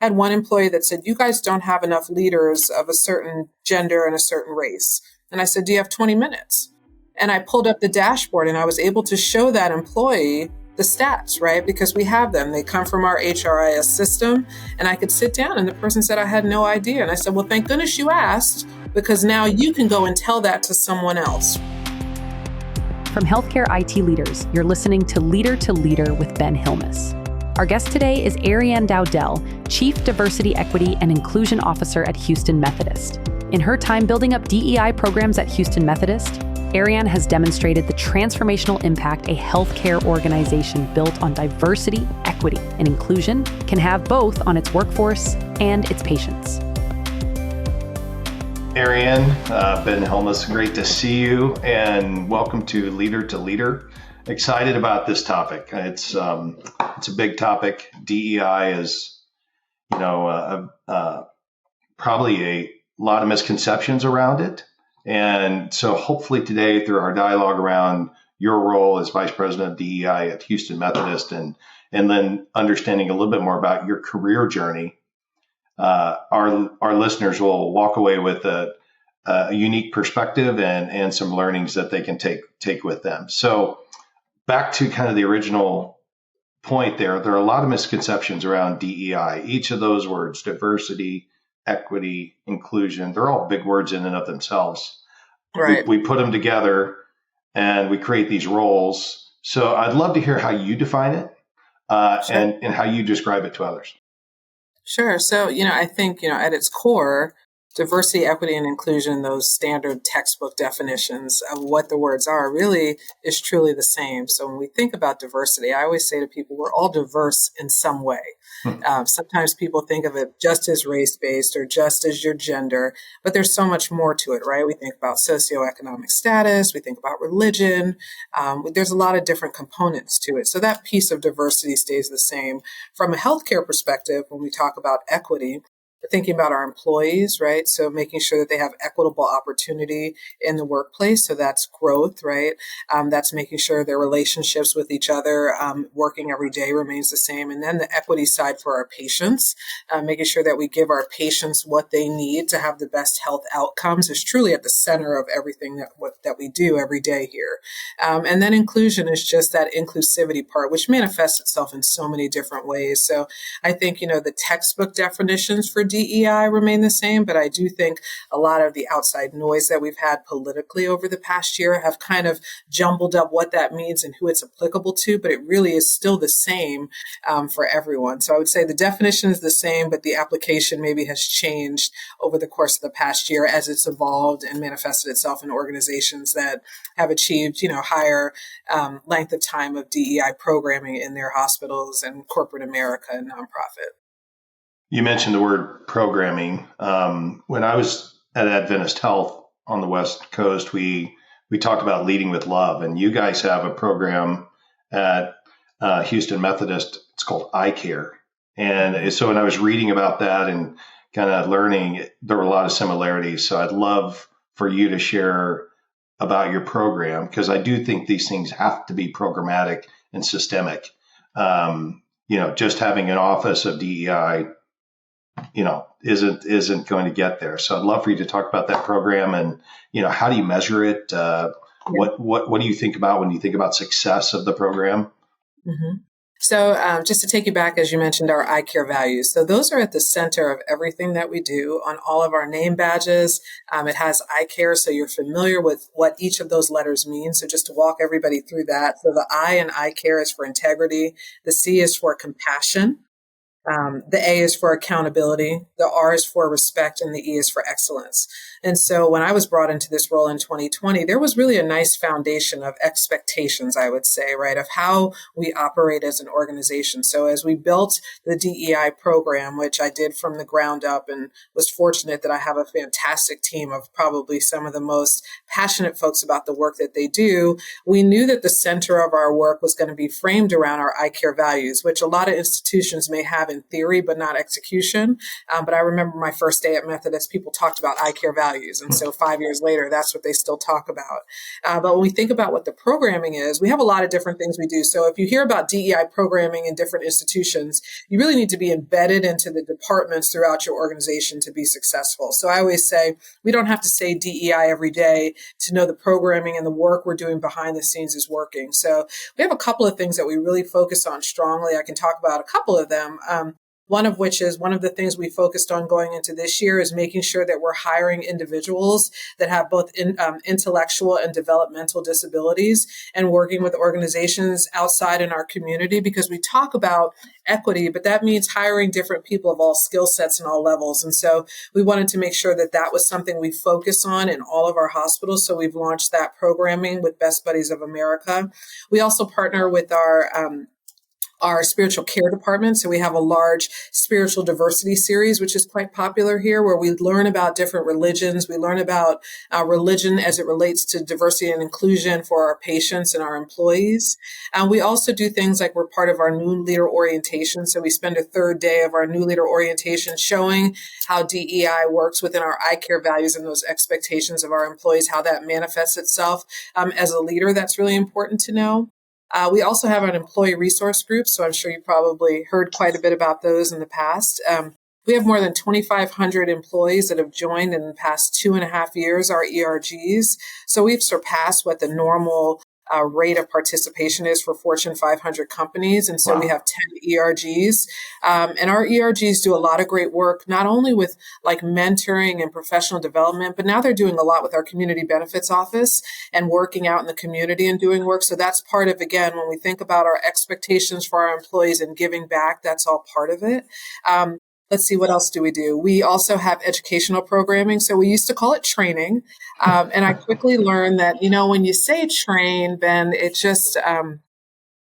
had one employee that said, you guys don't have enough leaders of a certain gender and a certain race. And I said, do you have 20 minutes? And I pulled up the dashboard and I was able to show that employee the stats, right? Because we have them. They come from our HRIS system. And I could sit down and the person said, I had no idea. And I said, well, thank goodness you asked, because now you can go and tell that to someone else. From healthcare IT leaders, you're listening to Leader with Ben Hilmes. Our guest today is Arianne Dowdell, Chief Diversity, Equity, and Inclusion Officer at Houston Methodist. In her time building up DEI programs at Houston Methodist, Arianne has demonstrated the transformational impact a healthcare organization built on diversity, equity, and inclusion can have both on its workforce and its patients. Arianne, Ben Hilmes, great to see you, and welcome to Leader. Excited about this topic. It's a big topic. DEI is, probably a lot of misconceptions around it. And so hopefully today, through our dialogue around your role as Vice President of DEI at Houston Methodist, and then understanding a little bit more about your career journey, our listeners will walk away with a unique perspective and some learnings that they can take with them. So back to kind of the original point there are a lot of misconceptions around DEI. Each of those words, diversity, equity, inclusion, they're all big words in and of themselves. Right. We put them together and we create these roles. So I'd love to hear how you define it Sure. and how you describe it to others. Sure. So, I think, at its core, diversity, equity, and inclusion, those standard textbook definitions of what the words are, really is truly the same. So when we think about diversity, I always say to people, we're all diverse in some way. Sometimes people think of it just as race-based or just as your gender, but there's so much more to it, right? We think about socioeconomic status, we think about religion. There's a lot of different components to it. So that piece of diversity stays the same. From a healthcare perspective, when we talk about equity, we're thinking about our employees, right? So making sure that they have equitable opportunity in the workplace. So that's growth, right? That's making sure their relationships with each other, working every day remains the same. And then the equity side for our patients, making sure that we give our patients what they need to have the best health outcomes is truly at the center of everything that we do every day here. And then inclusion is just that inclusivity part, which manifests itself in so many different ways. So I think, the textbook definitions for DEI remain the same, but I do think a lot of the outside noise that we've had politically over the past year have kind of jumbled up what that means and who it's applicable to, but it really is still the same for everyone. So I would say the definition is the same, but the application maybe has changed over the course of the past year as it's evolved and manifested itself in organizations that have achieved, higher length of time of DEI programming in their hospitals and corporate America and nonprofit. You mentioned the word programming. When I was at Adventist Health on the West Coast, we talked about leading with love, and you guys have a program at Houston Methodist. It's called iCare. And so when I was reading about that and kind of learning, there were a lot of similarities. So I'd love for you to share about your program, because I do think these things have to be programmatic and systemic. Just having an office of DEI isn't going to get there. So I'd love for you to talk about that program and, how do you measure it? What do you think about when you think about success of the program? Mm-hmm. So just to take you back, as you mentioned, our iCare values. So those are at the center of everything that we do on all of our name badges. It has iCare, so you're familiar with what each of those letters mean. So just to walk everybody through that. So the I in iCare is for integrity. The C is for compassion. The A is for accountability, the R is for respect, and the E is for excellence. And so when I was brought into this role in 2020, there was really a nice foundation of expectations, I would say, right, of how we operate as an organization. So as we built the DEI program, which I did from the ground up and was fortunate that I have a fantastic team of probably some of the most passionate folks about the work that they do, we knew that the center of our work was going to be framed around our iCare values, which a lot of institutions may have in theory, but not execution. But I remember my first day at Methodist, people talked about I care values. And so 5 years later, that's what they still talk about. But when we think about what the programming is, we have a lot of different things we do. So if you hear about DEI programming in different institutions, you really need to be embedded into the departments throughout your organization to be successful. So I always say, we don't have to say DEI every day to know the programming and the work we're doing behind the scenes is working. So we have a couple of things that we really focus on strongly. I can talk about a couple of them. One of which is one of the things we focused on going into this year is making sure that we're hiring individuals that have both intellectual and developmental disabilities and working with organizations outside in our community, because we talk about equity, but that means hiring different people of all skill sets and all levels. And so we wanted to make sure that that was something we focus on in all of our hospitals. So we've launched that programming with Best Buddies of America. We also partner with our spiritual care department. So we have a large spiritual diversity series, which is quite popular here, where we learn about different religions. We learn about religion as it relates to diversity and inclusion for our patients and our employees. We also do things like we're part of our new leader orientation. So we spend a third day of our new leader orientation showing how DEI works within our I care values and those expectations of our employees, how that manifests itself as a leader. That's really important to know. We also have an employee resource group, so I'm sure you probably heard quite a bit about those in the past. We have more than 2,500 employees that have joined in the past 2.5 years, our ERGs. So we've surpassed what the normal rate of participation is for Fortune 500 companies. And so Wow. we have 10 ERGs. And our ERGs do a lot of great work, not only with like mentoring and professional development, but now they're doing a lot with our community benefits office and working out in the community and doing work. So that's part of, again, when we think about our expectations for our employees and giving back, that's all part of it. Let's see, what else do we do? We also have educational programming. So we used to call it training. And I quickly learned that, when you say train, then it just,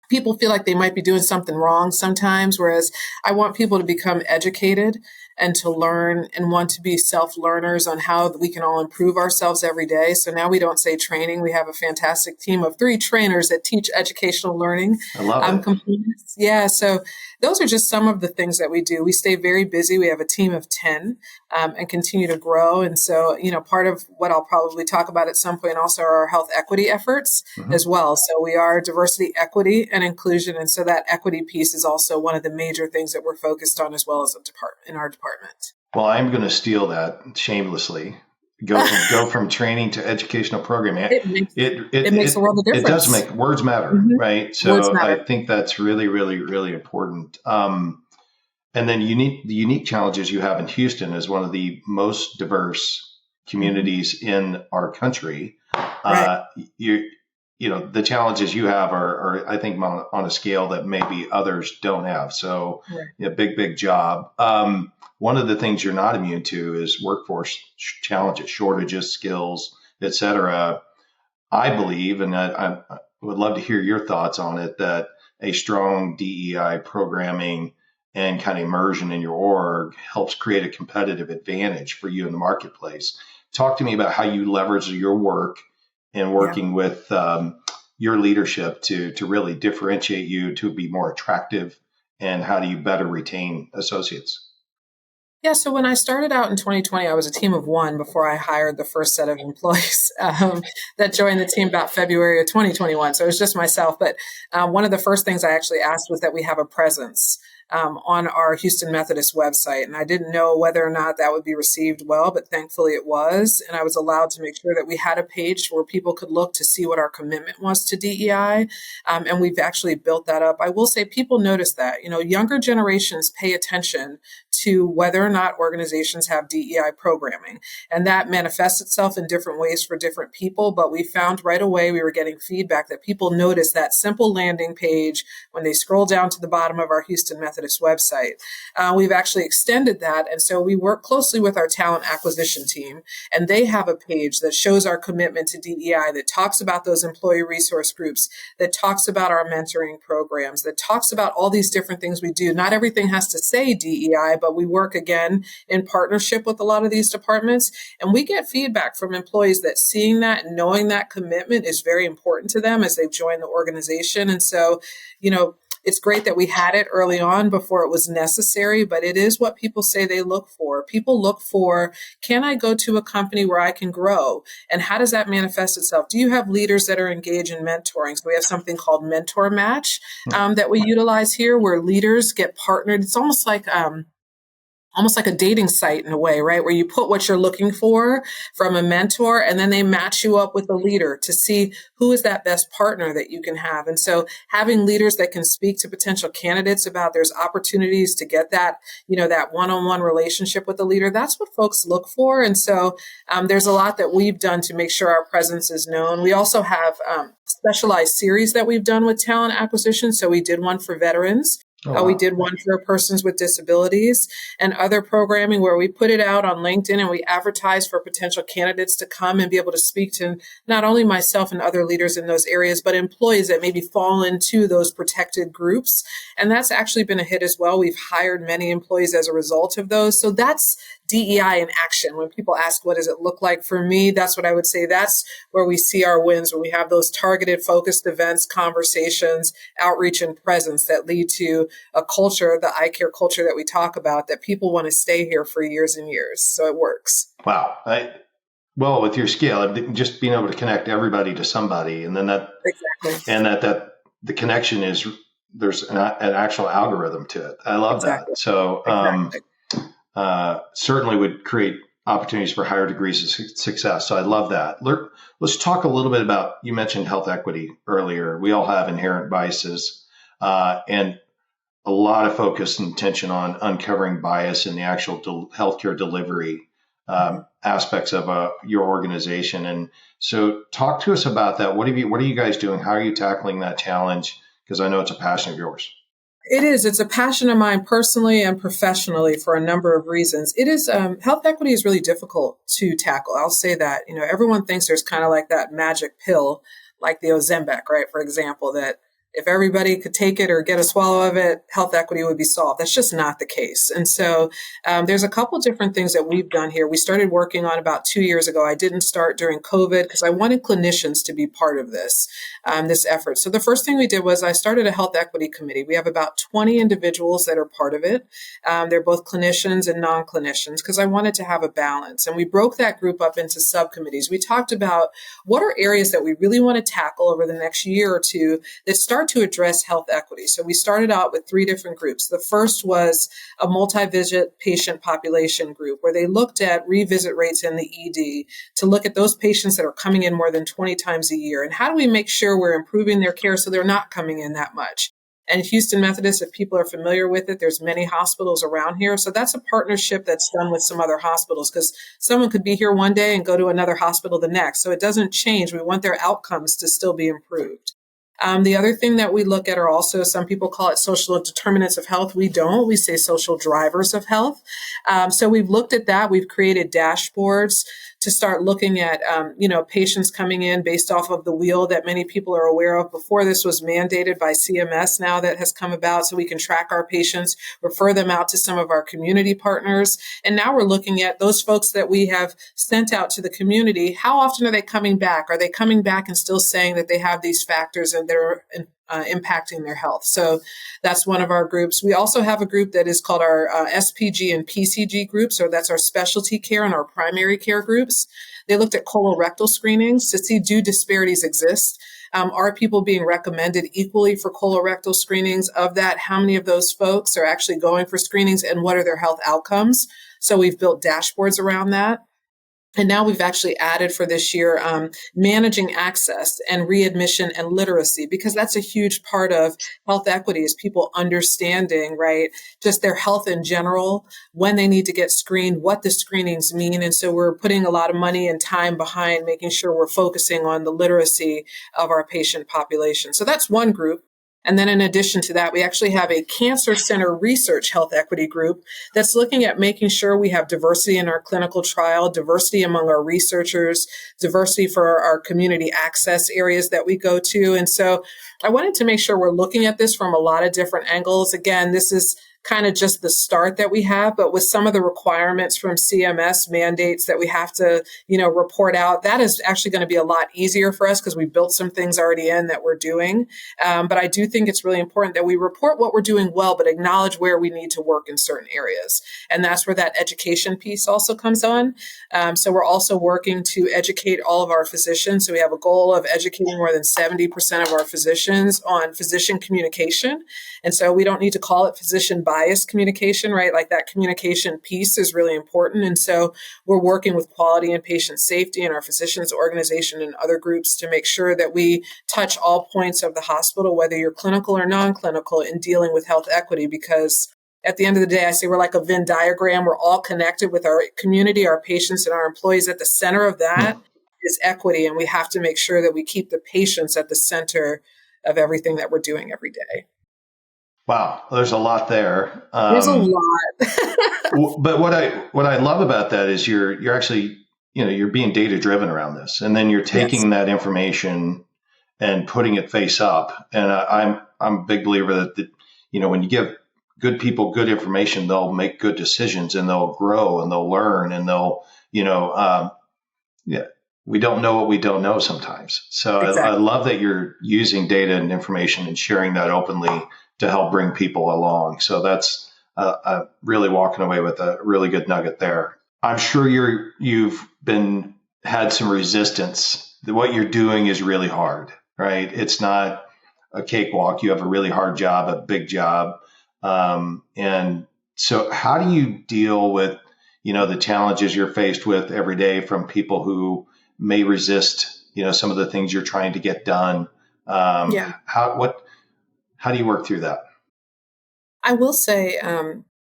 people feel like they might be doing something wrong sometimes, whereas I want people to become educated and to learn and want to be self-learners on how we can all improve ourselves every day. So now we don't say training. We have a fantastic team of 3 trainers that teach educational learning. I love it. Components. Yeah, so those are just some of the things that we do. We stay very busy. We have a team of 10 and continue to grow. And so, part of what I'll probably talk about at some point also are our health equity efforts as well. So we are diversity, equity, and inclusion. And so that equity piece is also one of the major things that we're focused on as well as in our department. Well, I'm going to steal that shamelessly. Go from training to educational programming. It makes a world of difference. It does make words matter, right? So I think that's really, really, really important. And then the unique challenges you have in Houston is one of the most diverse communities in our country. Right. The challenges you have are I think on a scale that maybe others don't have. So big job. One of the things you're not immune to is workforce challenges, shortages, skills, et cetera. I believe, and I would love to hear your thoughts on it, that a strong DEI programming and kind of immersion in your org helps create a competitive advantage for you in the marketplace. Talk to me about how you leverage your work and working with your leadership to really differentiate you, to be more attractive, and how do you better retain associates? Yeah, so when I started out in 2020, I was a team of 1 before I hired the first set of employees that joined the team about February of 2021. So it was just myself. But one of the first things I actually asked was that we have a presence on our Houston Methodist website. And I didn't know whether or not that would be received well, but thankfully it was. And I was allowed to make sure that we had a page where people could look to see what our commitment was to DEI. And we've actually built that up. I will say people notice that, younger generations pay attention to whether or not organizations have DEI programming. And that manifests itself in different ways for different people. But we found right away we were getting feedback that people noticed that simple landing page when they scroll down to the bottom of our Houston Methodist website. We've actually extended that. And so we work closely with our talent acquisition team, and they have a page that shows our commitment to DEI, that talks about those employee resource groups, that talks about our mentoring programs, that talks about all these different things we do. Not everything has to say DEI, but we work again in partnership with a lot of these departments. And we get feedback from employees that seeing that and knowing that commitment is very important to them as they've joined the organization. And so, it's great that we had it early on before it was necessary, but it is what people say they look for. People look for, can I go to a company where I can grow? And how does that manifest itself? Do you have leaders that are engaged in mentoring? So we have something called Mentor Match that we utilize here, where leaders get partnered. It's almost like a dating site in a way, right? Where you put what you're looking for from a mentor, and then they match you up with a leader to see who is that best partner that you can have. And so having leaders that can speak to potential candidates about there's opportunities to get that, that one-on-one relationship with the leader, that's what folks look for. And so there's a lot that we've done to make sure our presence is known. We also have specialized series that we've done with talent acquisition. So we did one for veterans. We did one for persons with disabilities, and other programming where we put it out on LinkedIn and we advertise for potential candidates to come and be able to speak to not only myself and other leaders in those areas, but employees that maybe fall into those protected groups. And that's actually been a hit as well. We've hired many employees as a result of those. So that's DEI in action. When people ask, what does it look like? For me, that's what I would say. That's where we see our wins, when we have those targeted, focused events, conversations, outreach, and presence that lead to a culture, the eye care culture that we talk about, that people want to stay here for years and years. So it works. Wow. Well, with your scale, just being able to connect everybody to somebody, and then that the connection is, there's an actual algorithm to it. I love that. So, certainly would create opportunities for higher degrees of success. So I love that. Let's talk a little bit about, you mentioned health equity earlier. We all have inherent biases, and a lot of focus and attention on uncovering bias in the actual healthcare delivery aspects of your organization. And so talk to us about that. What are you guys doing? How are you tackling that challenge? Because I know it's a passion of yours. It is. It's a passion of mine personally and professionally for a number of reasons. It is, health equity is really difficult to tackle. I'll say that, everyone thinks there's kind of like that magic pill, like the Ozempic, right? For example, that if everybody could take it or get a swallow of it, health equity would be solved. That's just not the case. And so there's a couple different things that we've done here. We started working on about 2 years ago. I didn't start during COVID because I wanted clinicians to be part of this effort. So the first thing we did was I started a health equity committee. We have about 20 individuals that are part of it. They're both clinicians and non-clinicians because I wanted to have a balance. And we broke that group up into subcommittees. We talked about what are areas that we really want to tackle over the next year or two that start to address health equity. So we started out with 3 different groups. The first was a multi-visit patient population group where they looked at revisit rates in the ED to look at those patients that are coming in more than 20 times a year. And how do we make sure we're improving their care so they're not coming in that much? And Houston Methodist, if people are familiar with it, there's many hospitals around here. So that's a partnership that's done with some other hospitals because someone could be here one day and go to another hospital the next. So it doesn't change. We want their outcomes to still be improved. The other thing that we look at are also, some people call it social determinants of health. We don't. We say social drivers of health. So we've looked at that. We've created dashboards to start looking at, patients coming in based off of the wheel that many people are aware of. Before this was mandated by CMS, now that has come about, so we can track our patients, refer them out to some of our community partners. And now we're looking at those folks that we have sent out to the community. How often are they coming back? Are they coming back and still saying that they have these factors and they're impacting their health? So that's one of our groups. We also have a group that is called our SPG and PCG groups, or that's our specialty care and our primary care groups. They looked at colorectal screenings to see, do disparities exist? Are people being recommended equally for colorectal screenings? Of that, how many of those folks are actually going for screenings and what are their health outcomes? So we've built dashboards around that. And now we've actually added for this year managing access and readmission and literacy, because that's a huge part of health equity, is people understanding, right, just their health in general, when they need to get screened, what the screenings mean. And so we're putting a lot of money and time behind making sure we're focusing on the literacy of our patient population. So that's one group. And then in addition to that, we actually have a cancer center research health equity group that's looking at making sure we have diversity in our clinical trial, diversity among our researchers, diversity for our community access areas that we go to. And so I wanted to make sure we're looking at this from a lot of different angles. Again, this is kind of just the start that we have, but with some of the requirements from CMS mandates that we have to, report out, that is actually going to be a lot easier for us because we built some things already in that we're doing. But I do think it's really important that we report what we're doing well, but acknowledge where we need to work in certain areas. And that's where that education piece also comes on. So we're also working to educate all of our physicians. So we have a goal of educating more than 70% of our physicians on physician communication. And so we don't need to call it physician biased communication, right? Like that communication piece is really important. And so we're working with quality and patient safety and our physicians organization and other groups to make sure that we touch all points of the hospital, whether you're clinical or non-clinical, in dealing with health equity, because at the end of the day, I say we're like a Venn diagram. We're all connected with our community, our patients, and our employees. At the center of that is equity, and we have to make sure that we keep the patients at the center of everything that we're doing every day. Wow, there's a lot there. There's a lot. But what I love about that is you're actually, you're being data driven around this, and then you're taking that information and putting it face up. And I'm a big believer that when you give good people good information, they'll make good decisions and they'll grow and they'll learn and they'll, we don't know what we don't know sometimes. So exactly. I love that you're using data and information and sharing that openly to help bring people along. So that's really walking away with a really good nugget there. I'm sure you've had some resistance. What you're doing is really hard, right? It's not a cakewalk. You have a really hard job, a big job. And so how do you deal with, the challenges you're faced with every day from people who may resist, some of the things you're trying to get done? How do you work through that? I will say,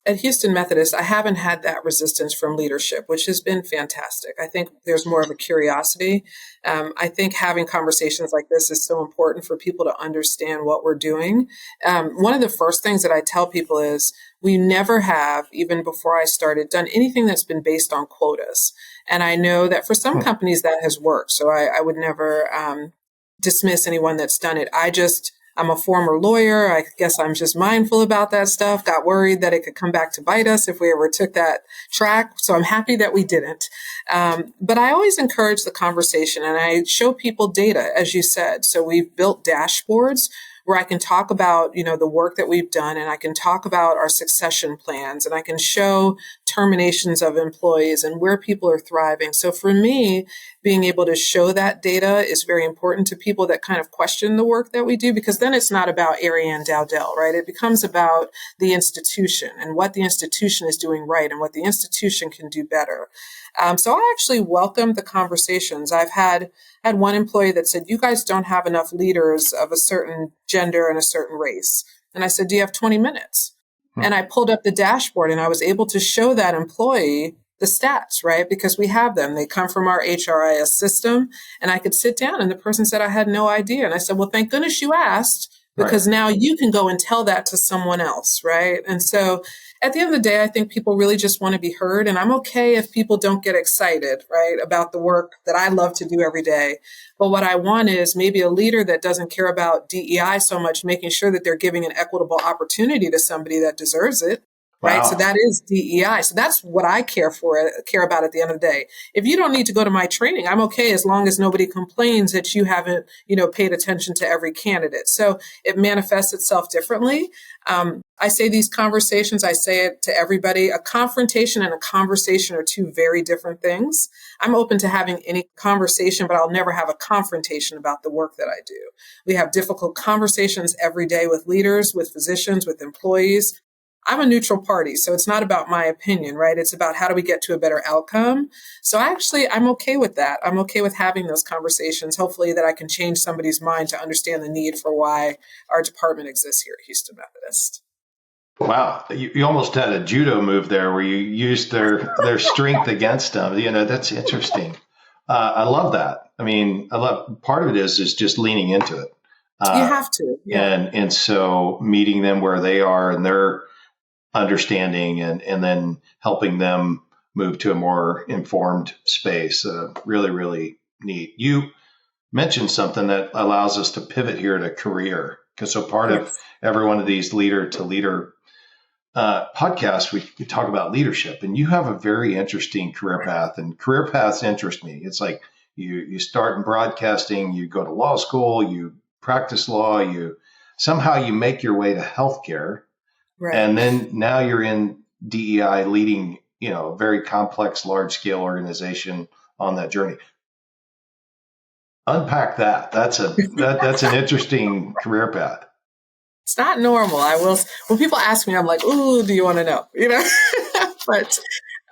at Houston Methodist, I haven't had that resistance from leadership, which has been fantastic. I think there's more of a curiosity. I think having conversations like this is so important for people to understand what we're doing. One of the first things that I tell people is we never have, even before I started, done anything that's been based on quotas. And I know that for some companies that has worked. So I would never dismiss anyone that's done it. I'm a former lawyer. I guess I'm just mindful about that stuff. Got worried that it could come back to bite us if we ever took that track. So I'm happy that we didn't. But I always encourage the conversation and I show people data, as you said. So we've built dashboards where I can talk about, the work that we've done, and I can talk about our succession plans, and I can show terminations of employees and where people are thriving. So for me, being able to show that data is very important to people that kind of question the work that we do, because then it's not about Arianne Dowdell, right? It becomes about the institution and what the institution is doing right and what the institution can do better. So I actually welcome the conversations. I've had one employee that said, you guys don't have enough leaders of a certain gender and a certain race. And I said, do you have 20 minutes? And I pulled up the dashboard and I was able to show that employee the stats, right? Because we have them. They come from our HRIS system. And I could sit down and the person said, I had no idea. And I said, well, thank goodness you asked, because now you can go and tell that to someone else, right? And so at the end of the day, I think people really just want to be heard. And I'm okay if people don't get excited, right, about the work that I love to do every day. But what I want is maybe a leader that doesn't care about DEI so much, making sure that they're giving an equitable opportunity to somebody that deserves it. Right. So that is DEI. So that's what I care about at the end of the day. If you don't need to go to my training, I'm okay as long as nobody complains that you haven't, paid attention to every candidate. So it manifests itself differently. I say these conversations, I say it to everybody, a confrontation and a conversation are two very different things. I'm open to having any conversation, but I'll never have a confrontation about the work that I do. We have difficult conversations every day with leaders, with physicians, with employees. I'm a neutral party, so it's not about my opinion, right? It's about how do we get to a better outcome. So I'm okay with that. I'm okay with having those conversations. Hopefully that I can change somebody's mind to understand the need for why our department exists here at Houston Methodist. Wow. You almost had a judo move there where you used their strength against them. That's interesting. I love that. I mean, part of it is just leaning into it. You have to. Yeah. And so meeting them where they are and their understanding and then helping them move to a more informed space. Really, really neat. You mentioned something that allows us to pivot here to career. Because so part of every one of these leader to leader podcast, we talk about leadership, and you have a very interesting career path, and career paths interest me. It's like you start in broadcasting, you go to law school, you practice law, you somehow you make your way to healthcare, Right. and then now you're in DEI, leading a very complex, large scale organization on that journey. Unpack that. That's an interesting career path. It's not normal. When people ask me, I'm like, ooh, do you want to know? But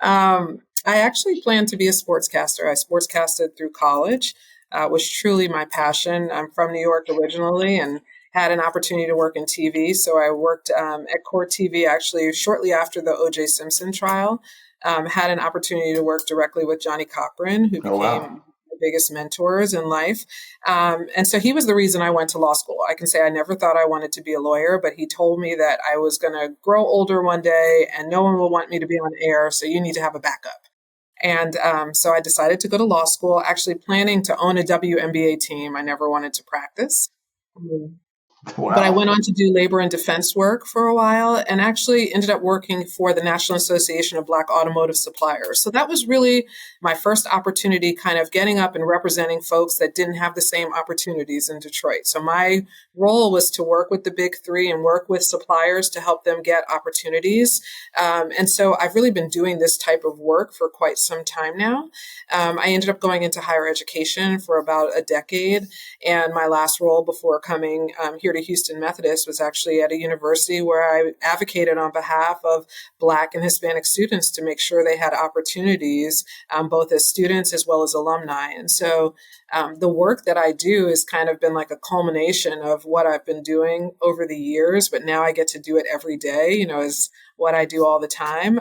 I actually planned to be a sportscaster. I sportscasted through college. It was truly my passion. I'm from New York originally and had an opportunity to work in TV. So I worked at Court TV actually shortly after the O.J. Simpson trial. Had an opportunity to work directly with Johnny Cochran, who became wow. biggest mentors in life. And so he was the reason I went to law school. I can say I never thought I wanted to be a lawyer, but he told me that I was going to grow older one day and no one will want me to be on air. So you need to have a backup. And so I decided to go to law school, actually planning to own a WNBA team. I never wanted to practice. Wow. But I went on to do labor and defense work for a while and actually ended up working for the National Association of Black Automotive Suppliers. So that was really my first opportunity kind of getting up and representing folks that didn't have the same opportunities in Detroit. So my role was to work with the big three and work with suppliers to help them get opportunities. And so I've really been doing this type of work for quite some time now. I ended up going into higher education for about a decade. And my last role before coming here to Houston Methodist was actually at a university where I advocated on behalf of Black and Hispanic students to make sure they had opportunities, both as students as well as alumni. And so the work that I do has kind of been like a culmination of what I've been doing over the years, but now I get to do it every day, is what I do all the time.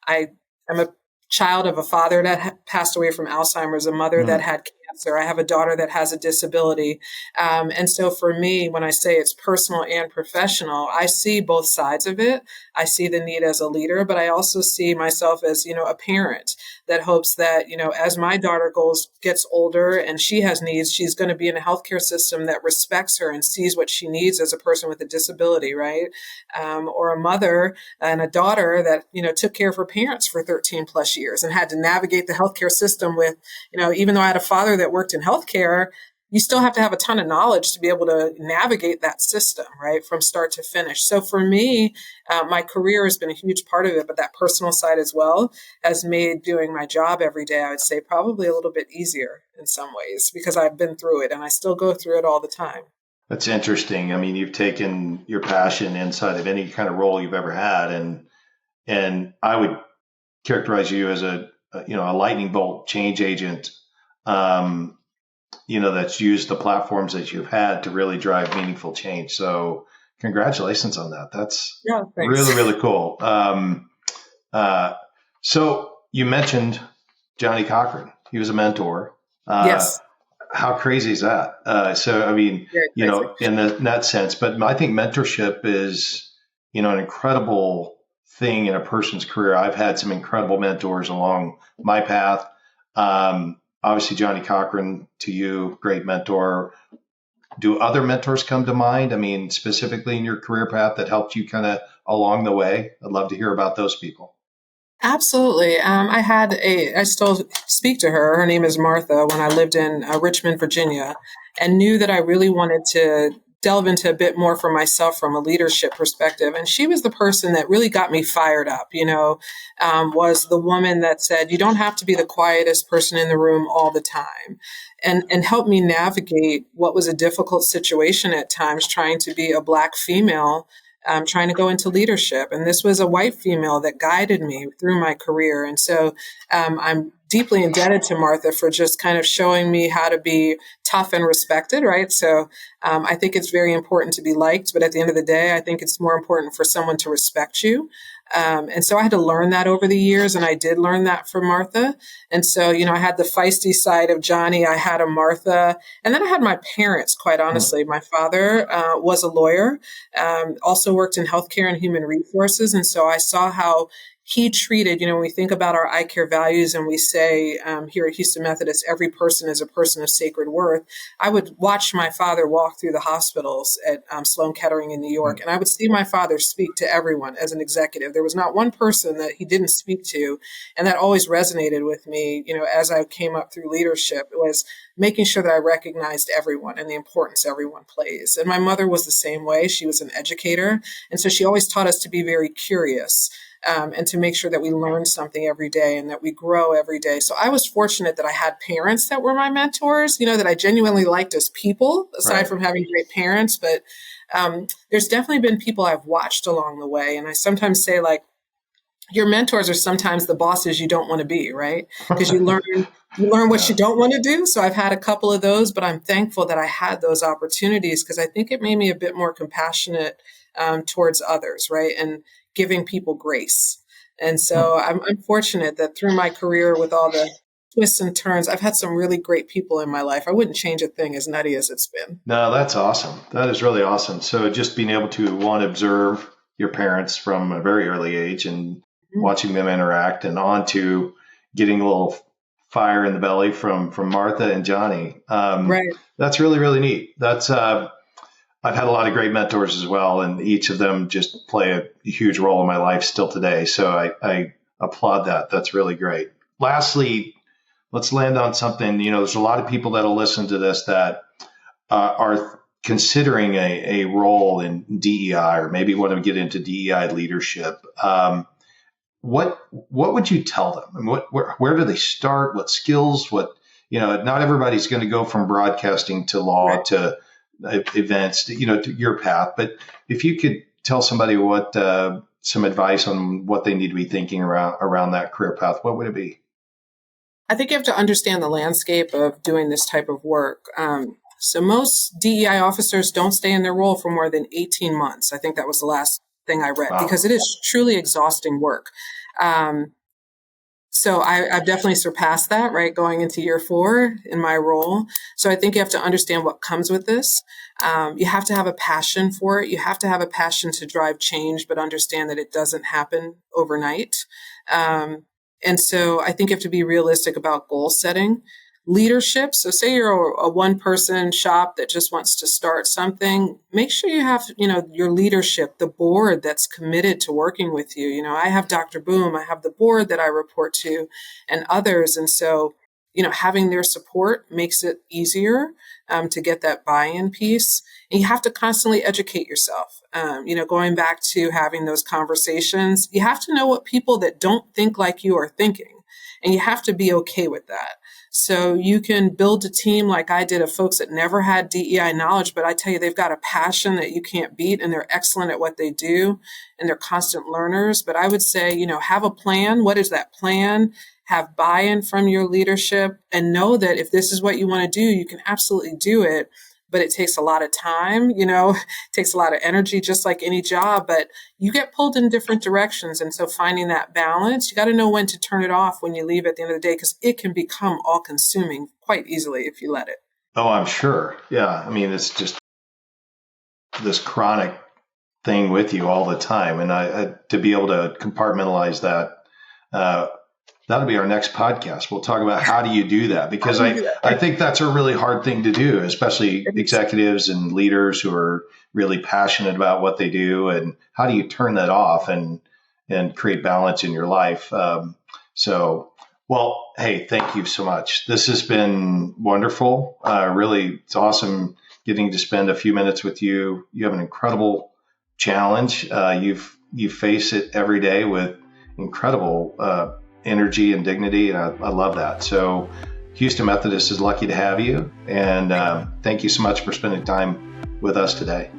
I am a child of a father that passed away from Alzheimer's, a mother that had cancer. I have a daughter that has a disability. And so for me, when I say it's personal and professional, I see both sides of it. I see the need as a leader, but I also see myself as, a parent that hopes that, as my daughter gets older and she has needs, she's going to be in a healthcare system that respects her and sees what she needs as a person with a disability, right? Or a mother and a daughter that, took care of her parents for 13 plus years and had to navigate the healthcare system with, even though I had a father that worked in healthcare, you still have to have a ton of knowledge to be able to navigate that system, right, from start to finish. So for me, my career has been a huge part of it, but that personal side as well has made doing my job every day, I would say, probably a little bit easier in some ways because I've been through it and I still go through it all the time. That's interesting. I mean, you've taken your passion inside of any kind of role you've ever had, and I would characterize you as a lightning bolt change agent. That's used the platforms that you've had to really drive meaningful change. So congratulations on that. That's really, really cool. So you mentioned Johnny Cochran. He was a mentor. Yes. How crazy is that? In that sense, but I think mentorship is, an incredible thing in a person's career. I've had some incredible mentors along my path. Obviously, Johnny Cochran, to you, great mentor. Do other mentors come to mind? I mean, specifically in your career path that helped you kind of along the way? I'd love to hear about those people. Absolutely. I still speak to her. Her name is Martha when I lived in Richmond, Virginia, and knew that I really wanted to delve into a bit more for myself from a leadership perspective. And she was the person that really got me fired up, was the woman that said, you don't have to be the quietest person in the room all the time. And helped me navigate what was a difficult situation at times, trying to be a Black female, trying to go into leadership. And this was a white female that guided me through my career. And so I'm deeply indebted to Martha for just kind of showing me how to be tough and respected, right? So I think it's very important to be liked, but at the end of the day, I think it's more important for someone to respect you. And so I had to learn that over the years, and I did learn that from Martha. And so, I had the feisty side of Johnny, I had a Martha, and then I had my parents, quite honestly. My father was a lawyer, also worked in healthcare and human resources. And so I saw how he treated, when we think about our eye care values and we say here at Houston Methodist, every person is a person of sacred worth. I would watch my father walk through the hospitals at Sloan Kettering in New York, and I would see my father speak to everyone as an executive. There was not one person that he didn't speak to, and that always resonated with me, as I came up through leadership. It was making sure that I recognized everyone and the importance everyone plays. And my mother was the same way. She was an educator, and so she always taught us to be very curious. And to make sure that we learn something every day and that we grow every day. So I was fortunate that I had parents that were my mentors, that I genuinely liked as people, aside from having great parents. But there's definitely been people I've watched along the way. And I sometimes say, like, your mentors are sometimes the bosses you don't want to be, right? Because you learn what you don't want to do. So I've had a couple of those, but I'm thankful that I had those opportunities because I think it made me a bit more compassionate towards others, right? And giving people grace. And so I'm fortunate that through my career with all the twists and turns, I've had some really great people in my life. I wouldn't change a thing, as nutty as it's been. No, that's awesome. That is really awesome. So just being able to, one, observe your parents from a very early age and watching them interact, and on to getting a little fire in the belly from Martha and Johnny. Right. That's really, really neat. That's I've had a lot of great mentors as well, and each of them just play a huge role in my life still today. So I applaud that. That's really great. Lastly, let's land on something. There's a lot of people that'll listen to this that are considering a role in DEI, or maybe want to get into DEI leadership. What would you tell them? And where do they start? What skills? Not everybody's going to go from broadcasting to law to events, to your path. But if you could tell somebody what some advice on what they need to be thinking around that career path, what would it be? I think you have to understand the landscape of doing this type of work. So most DEI officers don't stay in their role for more than 18 months. I think that was the last thing I read, because it is truly exhausting work. So I've definitely surpassed that, right, going into year 4 in my role. So I think you have to understand what comes with this. You have to have a passion for it. You have to have a passion to drive change, but understand that it doesn't happen overnight. And so I think you have to be realistic about goal setting. Leadership. So say you're a one-person shop that just wants to start something, make sure you have, your leadership, the board that's committed to working with you. I have Dr. Boom, I have the board that I report to, and others. And so, having their support makes it easier to get that buy-in piece. And you have to constantly educate yourself. Going back to having those conversations, you have to know what people that don't think like you are thinking, and you have to be okay with that. So you can build a team like I did of folks that never had DEI knowledge, but I tell you, they've got a passion that you can't beat, and they're excellent at what they do, and they're constant learners. But I would say, have a plan. What is that plan? Have buy-in from your leadership, and know that if this is what you want to do, you can absolutely do it. But it takes a lot of time, it takes a lot of energy, just like any job, but you get pulled in different directions. And so finding that balance, you got to know when to turn it off when you leave at the end of the day, because it can become all consuming quite easily if you let it. Oh, I'm sure. Yeah. I mean, it's just this chronic thing with you all the time. And I to be able to compartmentalize that, that'll be our next podcast. We'll talk about how do you do that, because I think that's a really hard thing to do, especially executives and leaders who are really passionate about what they do, and how do you turn that off and create balance in your life. Well, hey, thank you so much. This has been wonderful. Really, it's awesome getting to spend a few minutes with you. You have an incredible challenge. You face it every day with incredible energy and dignity, and I love that. So Houston Methodist is lucky to have you, and thank you so much for spending time with us today.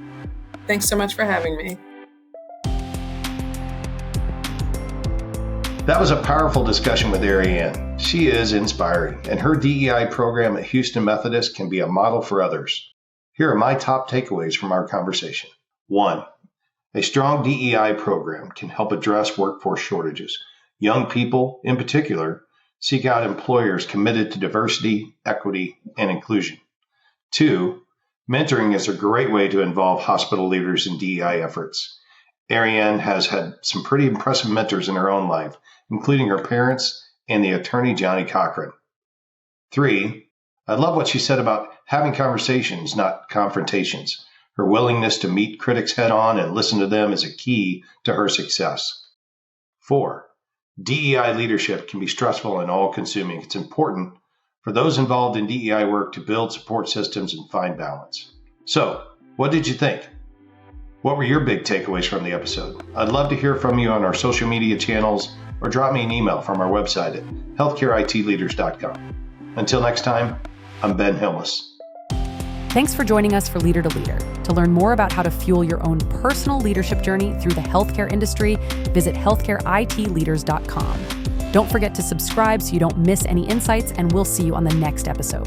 Thanks so much for having me. That was a powerful discussion with Arianne. She is inspiring, and her DEI program at Houston Methodist can be a model for others. Here are my top takeaways from our conversation. 1, a strong DEI program can help address workforce shortages. Young people, in particular, seek out employers committed to diversity, equity, and inclusion. 2, mentoring is a great way to involve hospital leaders in DEI efforts. Arianne has had some pretty impressive mentors in her own life, including her parents and the attorney Johnny Cochran. 3, I love what she said about having conversations, not confrontations. Her willingness to meet critics head on and listen to them is a key to her success. 4, DEI leadership can be stressful and all-consuming. It's important for those involved in DEI work to build support systems and find balance. So, what did you think? What were your big takeaways from the episode? I'd love to hear from you on our social media channels or drop me an email from our website at healthcareitleaders.com. Until next time, I'm Ben Hilmes. Thanks for joining us for Leader to Leader. To learn more about how to fuel your own personal leadership journey through the healthcare industry, visit healthcareitleaders.com. Don't forget to subscribe so you don't miss any insights, and we'll see you on the next episode.